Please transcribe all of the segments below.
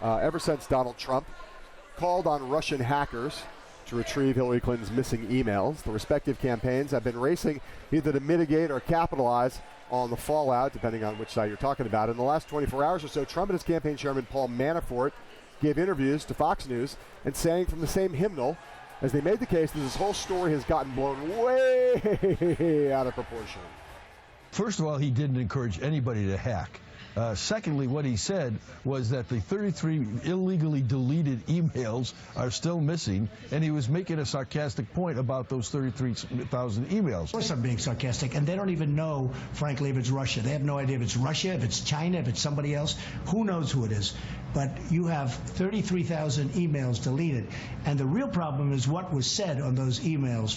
ever since Donald Trump called on Russian hackers to retrieve Hillary Clinton's missing emails. The respective campaigns have been racing either to mitigate or capitalize on the fallout, depending on which side you're talking about. In the last 24 hours or so, Trump and his campaign chairman, Paul Manafort, gave interviews to Fox News and sang from the same hymnal as they made the case that this whole story has gotten blown way out of proportion. First of all, he didn't encourage anybody to hack. Secondly, what he said was that the 33 illegally deleted emails are still missing, and he was making a sarcastic point about those 33,000 emails. Of course I'm being sarcastic, and they don't even know, frankly, if it's Russia. They have no idea if it's Russia, if it's China, if it's somebody else. Who knows who it is? But you have 33,000 emails deleted, and the real problem is what was said on those emails.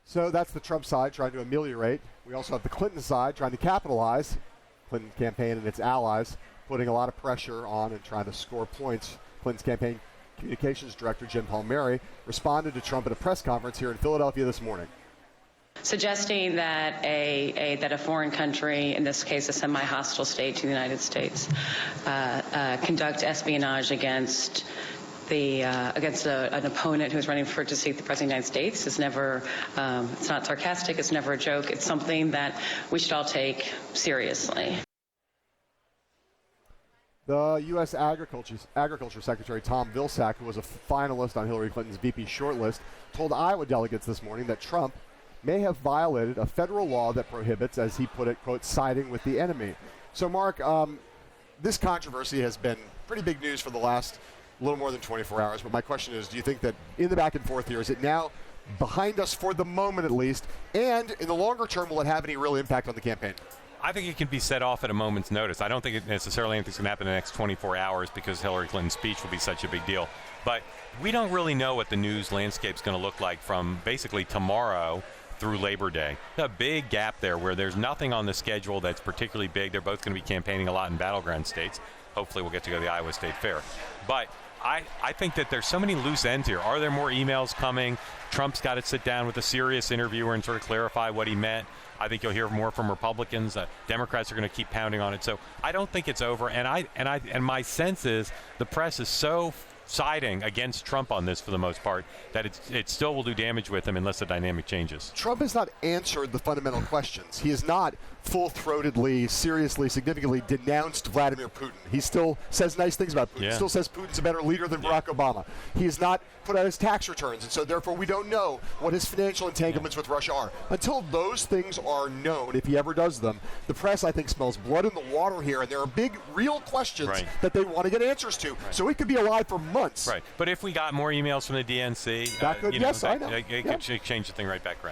So that's the Trump side trying to ameliorate. We also have the Clinton side trying to capitalize. Clinton campaign and its allies putting a lot of pressure on and trying to score points. Clinton's campaign communications director, Jim Palmieri, responded to Trump at a press conference here in Philadelphia this morning, suggesting that a foreign country, in this case a semi-hostile state to the United States, conduct espionage against an opponent who's running to seat the President of the United States is never, it's not sarcastic, it's never a joke, it's something that we should all take seriously. The U.S. Agriculture Secretary Tom Vilsack, who was a finalist on Hillary Clinton's VP shortlist, told Iowa delegates this morning that Trump may have violated a federal law that prohibits, as he put it, quote, siding with the enemy. So, Mark, this controversy has been pretty big news for the last little more than 24 hours, but my question is, do you think that in the back and forth here, is it now behind us for the moment at least, and in the longer term, will it have any real impact on the campaign? I think it can be set off at a moment's notice. I don't think it necessarily anything's going to happen in the next 24 hours because Hillary Clinton's speech will be such a big deal. But we don't really know what the news landscape's going to look like from basically tomorrow through Labor Day. A big gap there where there's nothing on the schedule that's particularly big. They're both going to be campaigning a lot in battleground states. Hopefully we'll get to go to the Iowa State Fair. But I think that there's so many loose ends here. Are there more emails coming? Trump's got to sit down with a serious interviewer and sort of clarify what he meant. I think you'll hear more from Republicans. Democrats are going to keep pounding on it. So I don't think it's over. And my sense is the press is so siding against Trump on this for the most part that it still will do damage with him unless the dynamic changes. Trump has not answered the fundamental questions. He has not full-throatedly, seriously, significantly denounced Vladimir Putin. He still says nice things about Putin. He still says Putin's a better leader than Barack Obama. He has not put out his tax returns, and so therefore we don't know what his financial entanglements with Russia are. Until those things are known, if he ever does them, the press, I think, smells blood in the water here, and there are big, real questions that they want to get answers to. So it could be alive for months. Right. But if we got more emails from the DNC, that could, yes, I know. It could change the thing right back around.